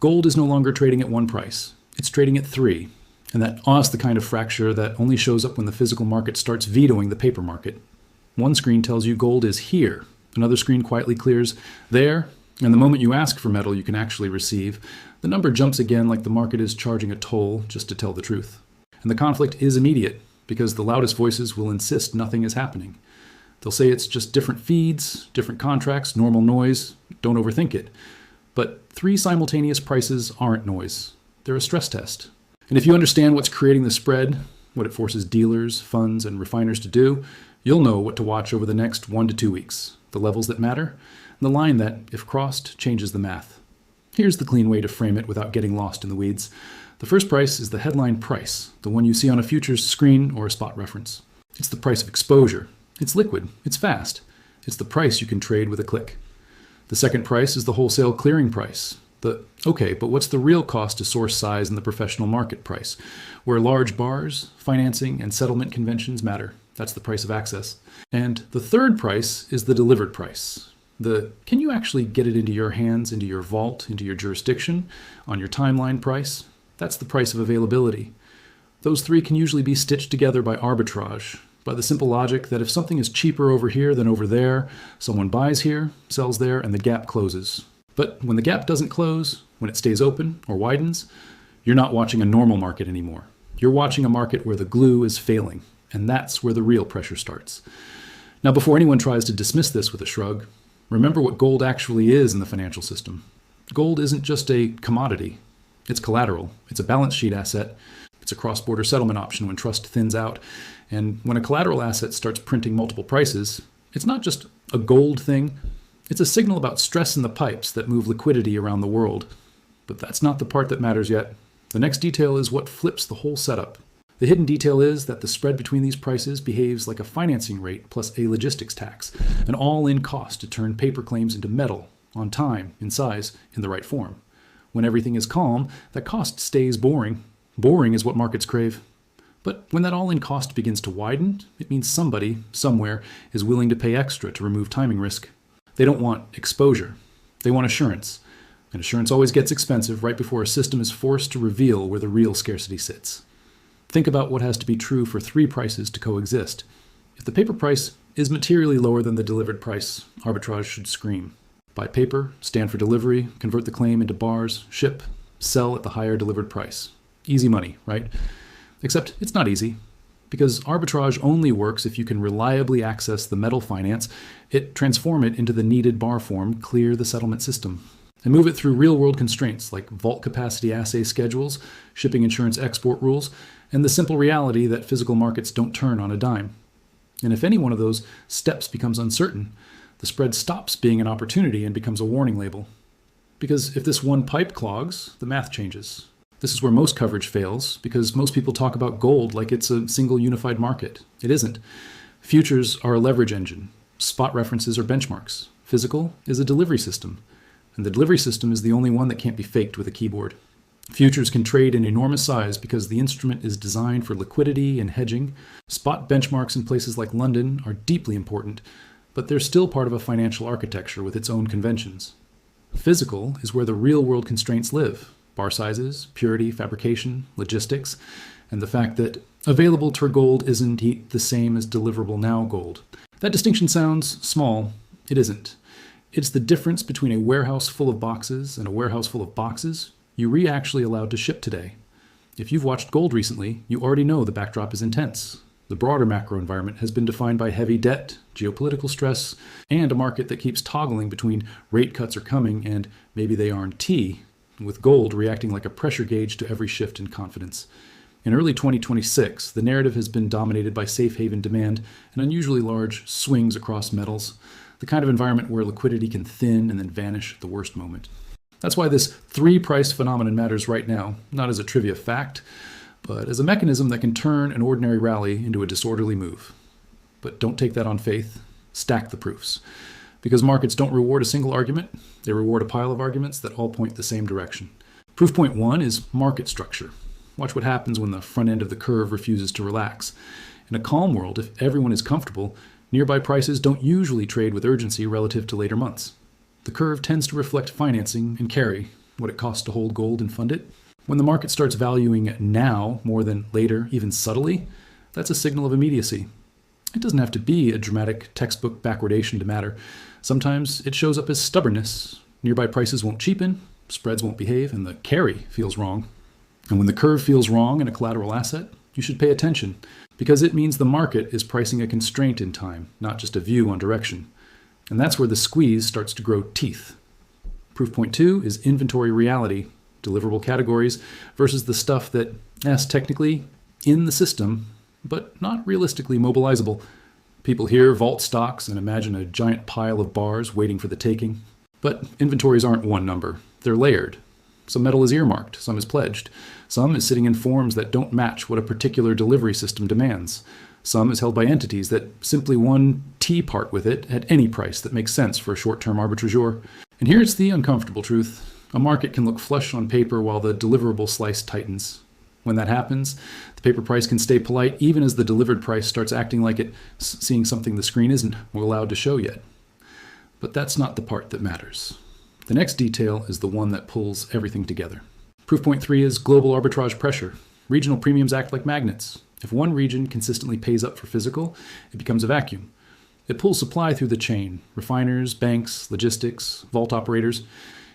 Gold is no longer trading at one price. It's trading at 3. And that's the kind of fracture that only shows up when the physical market starts vetoing the paper market. One screen tells you gold is here. Another screen quietly clears there. And the moment you ask for metal you can actually receive, the number jumps again like the market is charging a toll just to tell the truth. And the conflict is immediate because the loudest voices will insist nothing is happening. They'll say it's just different feeds, different contracts, normal noise, don't overthink it. But 3 simultaneous prices aren't noise. They're a stress test. And if you understand what's creating the spread, what it forces dealers, funds, and refiners to do, you'll know what to watch over the next 1 to 2 weeks, the levels that matter, and the line that, if crossed, changes the math. Here's the clean way to frame it without getting lost in the weeds. The first price is the headline price, the one you see on a futures screen or a spot reference. It's the price of exposure. It's liquid. It's fast. It's the price you can trade with a click. The second price is the wholesale clearing price. Okay, but what's the real cost to source size in the professional market price, where large bars, financing, and settlement conventions matter? That's the price of access. And the third price is the delivered price. Can you actually get it into your hands, into your vault, into your jurisdiction, on your timeline price? That's the price of availability. Those 3 can usually be stitched together by arbitrage, by the simple logic that if something is cheaper over here than over there, someone buys here, sells there, and the gap closes. But when the gap doesn't close, when it stays open or widens, you're not watching a normal market anymore. You're watching a market where the glue is failing, and that's where the real pressure starts. Now, before anyone tries to dismiss this with a shrug, remember what gold actually is in the financial system. Gold isn't just a commodity. It's collateral. It's a balance sheet asset. It's a cross-border settlement option when trust thins out. And when a collateral asset starts printing multiple prices, it's not just a gold thing. It's a signal about stress in the pipes that move liquidity around the world. But that's not the part that matters yet. The next detail is what flips the whole setup. The hidden detail is that the spread between these prices behaves like a financing rate plus a logistics tax, an all-in cost to turn paper claims into metal, on time, in size, in the right form. When everything is calm, that cost stays boring. Boring is what markets crave. But when that all-in cost begins to widen, it means somebody, somewhere, is willing to pay extra to remove timing risk. They don't want exposure. They want assurance. And assurance always gets expensive right before a system is forced to reveal where the real scarcity sits. Think about what has to be true for 3 prices to coexist. If the paper price is materially lower than the delivered price, arbitrage should scream. Buy paper, stand for delivery, convert the claim into bars, ship, sell at the higher delivered price. Easy money, right? Except it's not easy, because arbitrage only works if you can reliably access the metal finance, transform it into the needed bar form, clear the settlement system, and move it through real-world constraints like vault capacity assay schedules, shipping insurance export rules, and the simple reality that physical markets don't turn on a dime. And if any one of those steps becomes uncertain, the spread stops being an opportunity and becomes a warning label. Because if this one pipe clogs, the math changes. This is where most coverage fails, because most people talk about gold like it's a single unified market. It isn't. Futures are a leverage engine. Spot references are benchmarks. Physical is a delivery system. And the delivery system is the only one that can't be faked with a keyboard. Futures can trade in enormous size because the instrument is designed for liquidity and hedging. Spot benchmarks in places like London are deeply important, but they're still part of a financial architecture with its own conventions. Physical is where the real-world constraints live. Bar sizes, purity, fabrication, logistics, and the fact that available to gold isn't the same as deliverable now gold. That distinction sounds small. It isn't. It's the difference between a warehouse full of boxes and a warehouse full of boxes you're actually allowed to ship today. If you've watched gold recently, you already know the backdrop is intense. The broader macro environment has been defined by heavy debt, geopolitical stress, and a market that keeps toggling between rate cuts are coming and maybe they aren't, with gold reacting like a pressure gauge to every shift in confidence. In early 2026, the narrative has been dominated by safe haven demand and unusually large swings across metals, the kind of environment where liquidity can thin and then vanish at the worst moment. That's why this 3-price phenomenon matters right now, not as a trivia fact, but as a mechanism that can turn an ordinary rally into a disorderly move. But don't take that on faith. Stack the proofs. Because markets don't reward a single argument, they reward a pile of arguments that all point the same direction. Proof point 1 is market structure. Watch what happens when the front end of the curve refuses to relax. In a calm world, if everyone is comfortable, nearby prices don't usually trade with urgency relative to later months. The curve tends to reflect financing and carry, what it costs to hold gold and fund it. When the market starts valuing now more than later, even subtly, that's a signal of immediacy. It doesn't have to be a dramatic textbook backwardation to matter. Sometimes it shows up as stubbornness. Nearby prices won't cheapen, spreads won't behave, and the carry feels wrong. And when the curve feels wrong in a collateral asset, you should pay attention, because it means the market is pricing a constraint in time, not just a view on direction. And that's where the squeeze starts to grow teeth. Proof point 2 is inventory reality, deliverable categories, versus the stuff that is technically in the system, but not realistically mobilizable. People hear vault stocks and imagine a giant pile of bars waiting for the taking. But inventories aren't one number. They're layered. Some metal is earmarked, some is pledged. Some is sitting in forms that don't match what a particular delivery system demands. Some is held by entities that simply want to part with it at any price that makes sense for a short-term arbitrageur. And here's the uncomfortable truth. A market can look flush on paper while the deliverable slice tightens. When that happens, the paper price can stay polite even as the delivered price starts acting like it's seeing something the screen isn't allowed to show yet. But that's not the part that matters. The next detail is the one that pulls everything together. Proof point 3 is global arbitrage pressure. Regional premiums act like magnets. If one region consistently pays up for physical, it becomes a vacuum. It pulls supply through the chain, refiners, banks, logistics, vault operators.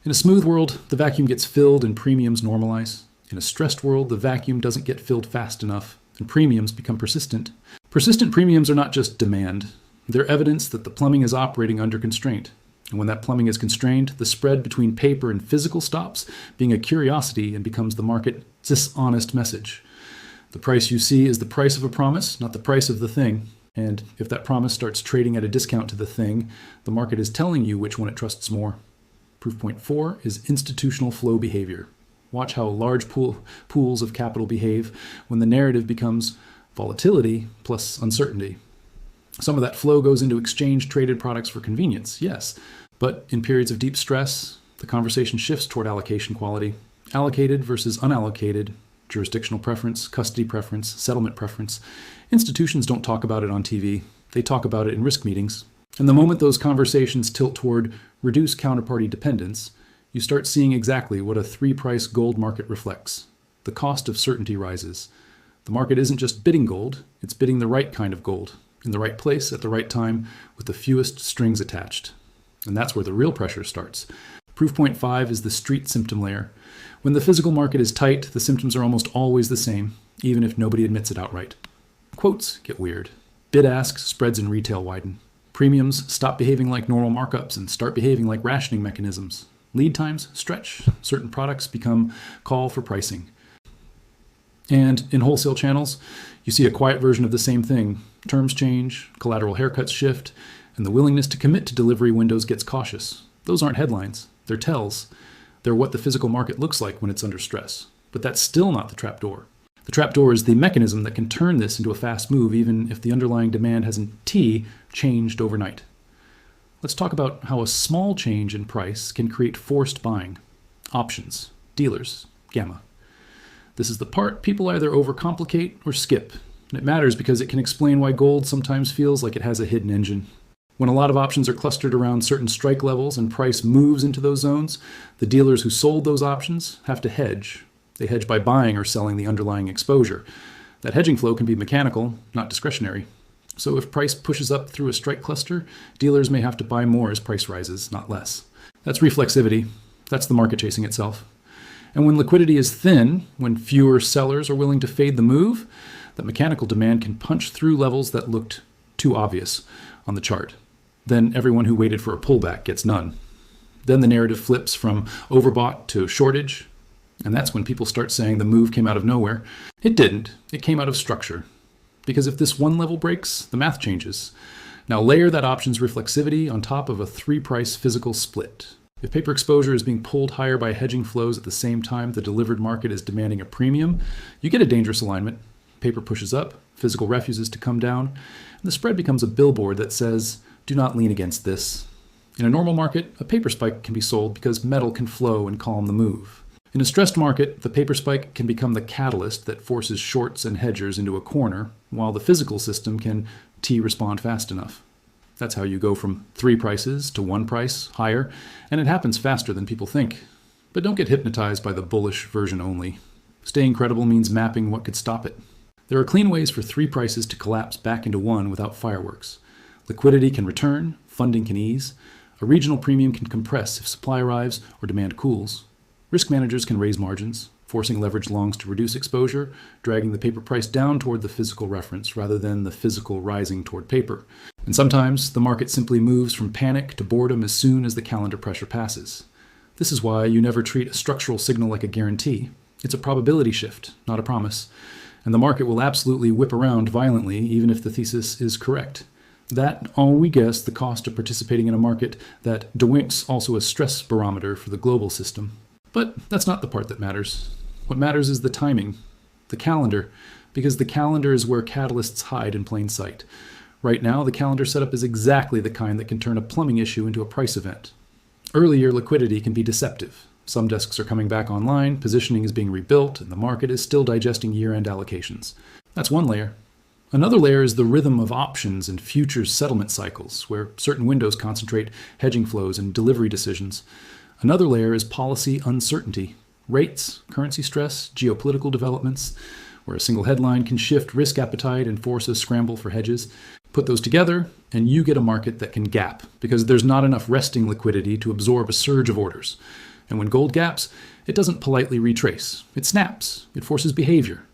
In a smooth world, the vacuum gets filled and premiums normalize. In a stressed world, the vacuum doesn't get filled fast enough, and premiums become persistent. Persistent premiums are not just demand. They're evidence that the plumbing is operating under constraint. And when that plumbing is constrained, the spread between paper and physical stops being a curiosity and becomes the market's dishonest message. The price you see is the price of a promise, not the price of the thing. And if that promise starts trading at a discount to the thing, the market is telling you which one it trusts more. Proof point 4 is institutional flow behavior. Watch how large pools of capital behave when the narrative becomes volatility plus uncertainty. Some of that flow goes into exchange-traded products for convenience, yes. But in periods of deep stress, the conversation shifts toward allocation quality. Allocated versus unallocated, jurisdictional preference, custody preference, settlement preference. Institutions don't talk about it on TV. They talk about it in risk meetings. And the moment those conversations tilt toward reduced counterparty dependence, you start seeing exactly what a three-price gold market reflects. The cost of certainty rises. The market isn't just bidding gold, it's bidding the right kind of gold, in the right place at the right time with the fewest strings attached. And that's where the real pressure starts. Proof point 5 is the street symptom layer. When the physical market is tight, the symptoms are almost always the same, even if nobody admits it outright. Quotes get weird. Bid-ask spreads in retail widen. Premiums stop behaving like normal markups and start behaving like rationing mechanisms. Lead times stretch. Certain products become call for pricing. And in wholesale channels, you see a quiet version of the same thing. Terms change, collateral haircuts shift, and the willingness to commit to delivery windows gets cautious. Those aren't headlines. They're tells. They're what the physical market looks like when it's under stress. But that's still not the trapdoor. The trapdoor is the mechanism that can turn this into a fast move even if the underlying demand hasn't changed overnight. Let's talk about how a small change in price can create forced buying. Options, dealers, gamma. This is the part people either overcomplicate or skip. And it matters because it can explain why gold sometimes feels like it has a hidden engine. When a lot of options are clustered around certain strike levels and price moves into those zones, the dealers who sold those options have to hedge. They hedge by buying or selling the underlying exposure. That hedging flow can be mechanical, not discretionary. So if price pushes up through a strike cluster, dealers may have to buy more as price rises, not less. That's reflexivity. That's the market chasing itself. And when liquidity is thin, when fewer sellers are willing to fade the move, that mechanical demand can punch through levels that looked too obvious on the chart. Then everyone who waited for a pullback gets none. Then the narrative flips from overbought to shortage, and that's when people start saying the move came out of nowhere. It didn't. It came out of structure. Because if this one level breaks, the math changes. Now layer that option's reflexivity on top of a three-price physical split. If paper exposure is being pulled higher by hedging flows at the same time the delivered market is demanding a premium, you get a dangerous alignment. Paper pushes up, physical refuses to come down, and the spread becomes a billboard that says, do not lean against this. In a normal market, a paper spike can be sold because metal can flow and calm the move. In a stressed market, the paper spike can become the catalyst that forces shorts and hedgers into a corner, while the physical system can respond fast enough. That's how you go from three prices to one price higher, and it happens faster than people think. But don't get hypnotized by the bullish version only. Staying credible means mapping what could stop it. There are clean ways for three prices to collapse back into one without fireworks. Liquidity can return, funding can ease, a regional premium can compress if supply arrives or demand cools. Risk managers can raise margins, forcing leveraged longs to reduce exposure, dragging the paper price down toward the physical reference rather than the physical rising toward paper. And sometimes the market simply moves from panic to boredom as soon as the calendar pressure passes. This is why you never treat a structural signal like a guarantee. It's a probability shift, not a promise. And the market will absolutely whip around violently even if the thesis is correct. That, all we guess, the cost of participating in a market that DeWink's also a stress barometer for the global system. But that's not the part that matters. What matters is the timing, the calendar, because the calendar is where catalysts hide in plain sight. Right now, the calendar setup is exactly the kind that can turn a plumbing issue into a price event. Earlier liquidity can be deceptive. Some desks are coming back online, positioning is being rebuilt, and the market is still digesting year-end allocations. That's one layer. Another layer is the rhythm of options and futures settlement cycles, where certain windows concentrate hedging flows and delivery decisions. Another layer is policy uncertainty, rates, currency stress, geopolitical developments, where a single headline can shift risk appetite and force a scramble for hedges. Put those together, and you get a market that can gap, because there's not enough resting liquidity to absorb a surge of orders. And when gold gaps, it doesn't politely retrace. It snaps. It forces behavior.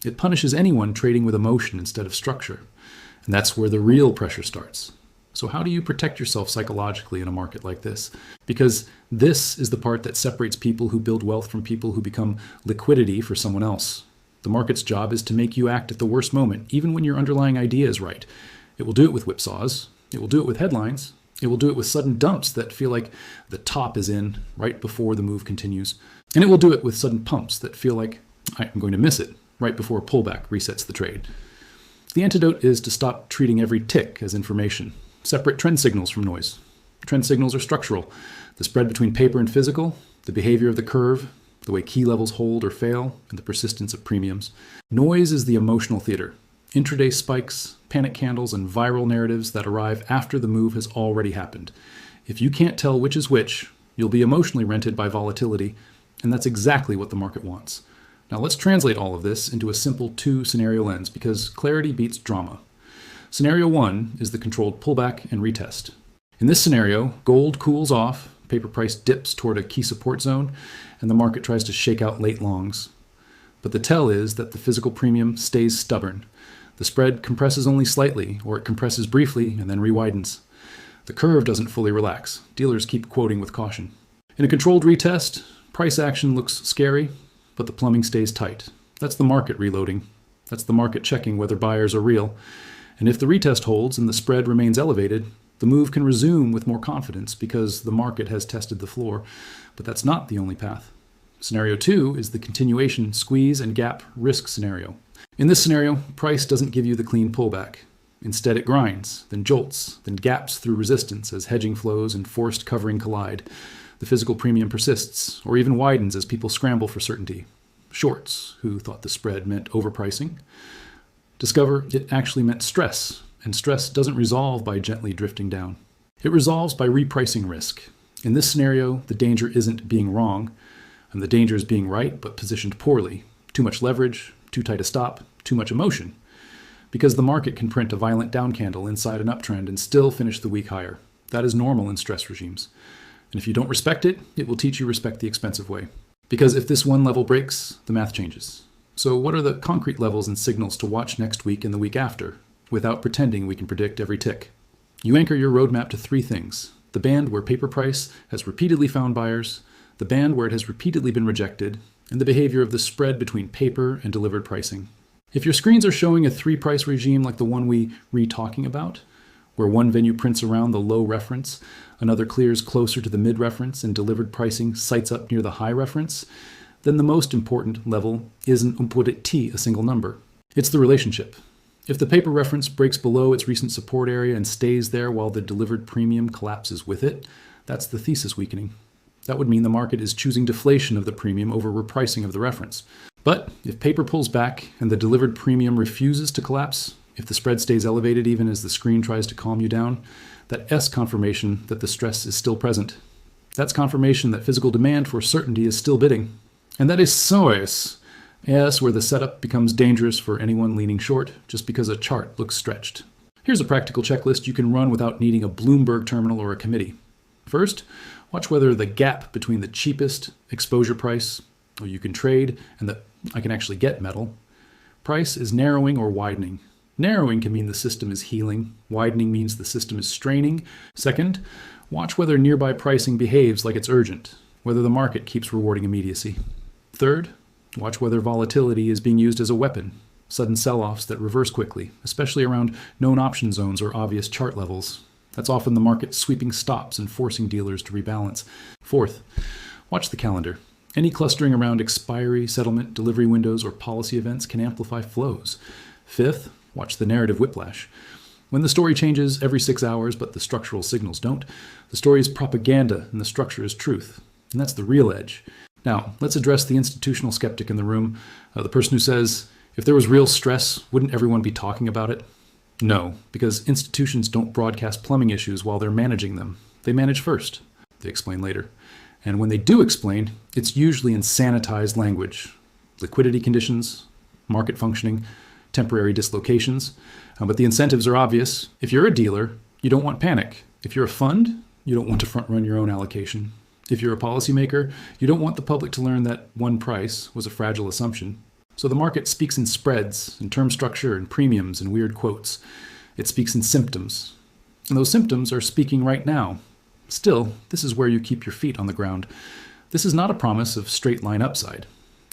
It punishes anyone trading with emotion instead of structure. And that's where the real pressure starts. So how do you protect yourself psychologically in a market like this? Because this is the part that separates people who build wealth from people who become liquidity for someone else. The market's job is to make you act at the worst moment, even when your underlying idea is right. It will do it with whipsaws. It will do it with headlines. It will do it with sudden dumps that feel like the top is in right before the move continues. And it will do it with sudden pumps that feel like I'm going to miss it right before a pullback resets the trade. The antidote is to stop treating every tick as information. Separate trend signals from noise. Trend signals are structural. The spread between paper and physical, the behavior of the curve, the way key levels hold or fail, and the persistence of premiums. Noise is the emotional theater. Intraday spikes, panic candles, and viral narratives that arrive after the move has already happened. If you can't tell which is which, you'll be emotionally rented by volatility, and that's exactly what the market wants. Now let's translate all of this into a simple two-scenario lens, because clarity beats drama. Scenario 1 is the controlled pullback and retest. In this scenario, gold cools off, paper price dips toward a key support zone, and the market tries to shake out late longs. But the tell is that the physical premium stays stubborn. The spread compresses only slightly, or it compresses briefly and then re-widens. The curve doesn't fully relax. Dealers keep quoting with caution. In a controlled retest, price action looks scary, but the plumbing stays tight. That's the market reloading. That's the market checking whether buyers are real. And if the retest holds and the spread remains elevated, the move can resume with more confidence because the market has tested the floor. But that's not the only path. Scenario 2 is the continuation squeeze and gap risk scenario. In this scenario, price doesn't give you the clean pullback. Instead, it grinds, then jolts, then gaps through resistance as hedging flows and forced covering collide. The physical premium persists, or even widens as people scramble for certainty. Shorts, who thought the spread meant overpricing, discover it actually meant stress, and stress doesn't resolve by gently drifting down. It resolves by repricing risk. In this scenario, the danger isn't being wrong, and the danger is being right but positioned poorly. Too much leverage, too tight a stop, too much emotion. Because the market can print a violent down candle inside an uptrend and still finish the week higher. That is normal in stress regimes. And if you don't respect it, it will teach you respect the expensive way. Because if this one level breaks, the math changes. So what are the concrete levels and signals to watch next week and the week after, without pretending we can predict every tick? You anchor your roadmap to three things: the band where paper price has repeatedly found buyers, the band where it has repeatedly been rejected, and the behavior of the spread between paper and delivered pricing. If your screens are showing a three-price regime like the one we re-talking about, where one venue prints around the low reference, another clears closer to the mid-reference, and delivered pricing sights up near the high reference, then the most important level isn't a single number. It's the relationship. If the paper reference breaks below its recent support area and stays there while the delivered premium collapses with it, that's the thesis weakening. That would mean the market is choosing deflation of the premium over repricing of the reference. But if paper pulls back and the delivered premium refuses to collapse, if the spread stays elevated even as the screen tries to calm you down, that S confirmation that the stress is still present. That's confirmation that physical demand for certainty is still bidding. And that is sois. Yes, where the setup becomes dangerous for anyone leaning short just because a chart looks stretched. Here's a practical checklist you can run without needing a Bloomberg terminal or a committee. First, watch whether the gap between the cheapest exposure price, or you can trade, and the I can actually get metal, price is narrowing or widening. Narrowing can mean the system is healing. Widening means the system is straining. Second, watch whether nearby pricing behaves like it's urgent, whether the market keeps rewarding immediacy. Third, watch whether volatility is being used as a weapon, sudden sell-offs that reverse quickly, especially around known option zones or obvious chart levels. That's often the market sweeping stops and forcing dealers to rebalance. Fourth, watch the calendar. Any clustering around expiry, settlement, delivery windows, or policy events can amplify flows. Fifth, watch the narrative whiplash. When the story changes every 6 hours, but the structural signals don't, the story is propaganda and the structure is truth. And that's the real edge. Now, let's address the institutional skeptic in the room, the person who says, if there was real stress, wouldn't everyone be talking about it? No, because institutions don't broadcast plumbing issues while they're managing them. They manage first. They explain later. And when they do explain, it's usually in sanitized language. Liquidity conditions, market functioning, temporary dislocations. But the incentives are obvious. If you're a dealer, you don't want panic. If you're a fund, you don't want to front-run your own allocation. If you're a policymaker, you don't want the public to learn that one price was a fragile assumption. So the market speaks in spreads, in term structure, and premiums, and weird quotes. It speaks in symptoms. And those symptoms are speaking right now. Still, this is where you keep your feet on the ground. This is not a promise of straight line upside.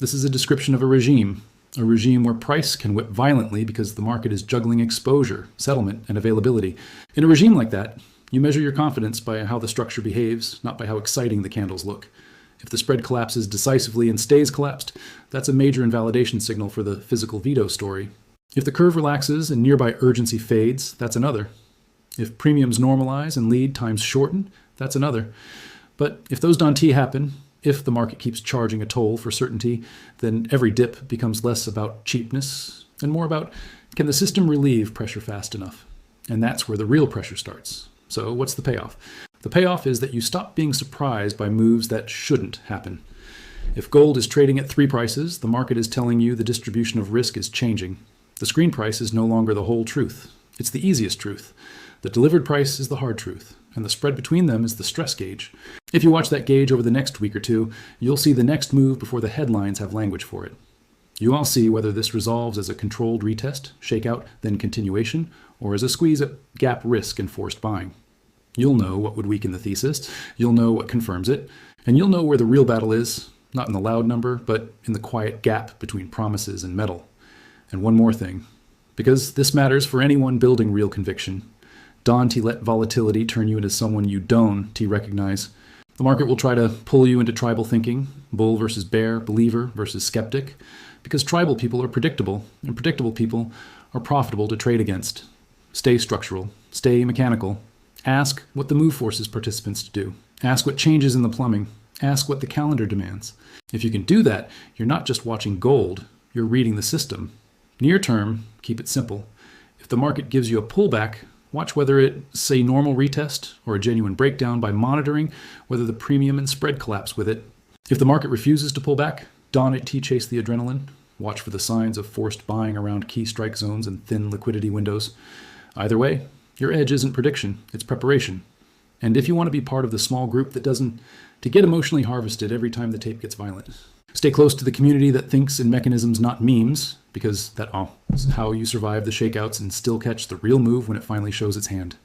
This is a description of a regime where price can whip violently because the market is juggling exposure, settlement, and availability. In a regime like that, you measure your confidence by how the structure behaves, not by how exciting the candles look. If the spread collapses decisively and stays collapsed, that's a major invalidation signal for the physical veto story. If the curve relaxes and nearby urgency fades, that's another. If premiums normalize and lead times shorten, that's another. But if those Danti happen, if the market keeps charging a toll for certainty, then every dip becomes less about cheapness and more about, can the system relieve pressure fast enough? And that's where the real pressure starts. So what's the payoff? The payoff is that you stop being surprised by moves that shouldn't happen. If gold is trading at 3 prices, the market is telling you the distribution of risk is changing. The screen price is no longer the whole truth. It's the easiest truth. The delivered price is the hard truth, and the spread between them is the stress gauge. If you watch that gauge over the next week or two, you'll see the next move before the headlines have language for it. You all see whether this resolves as a controlled retest, shakeout, then continuation, or as a squeeze at gap risk and forced buying. You'll know what would weaken the thesis, you'll know what confirms it, and you'll know where the real battle is, not in the loud number, but in the quiet gap between promises and metal. And one more thing, because this matters for anyone building real conviction. Don't let volatility turn you into someone you don't recognize. The market will try to pull you into tribal thinking, bull versus bear, believer versus skeptic, because tribal people are predictable, and predictable people are profitable to trade against. Stay structural, stay mechanical. Ask what the move forces participants to do. Ask what changes in the plumbing. Ask what the calendar demands. If you can do that, you're not just watching gold, you're reading the system. Near term, keep it simple. If the market gives you a pullback, watch whether it's a normal retest or a genuine breakdown by monitoring whether the premium and spread collapse with it. If the market refuses to pull back, don't chase the adrenaline. Watch for the signs of forced buying around key strike zones and thin liquidity windows. Either way, your edge isn't prediction, it's preparation. And if you want to be part of the small group that doesn't, to get emotionally harvested every time the tape gets violent. Stay close to the community that thinks in mechanisms, not memes, because that's how you survive the shakeouts and still catch the real move when it finally shows its hand.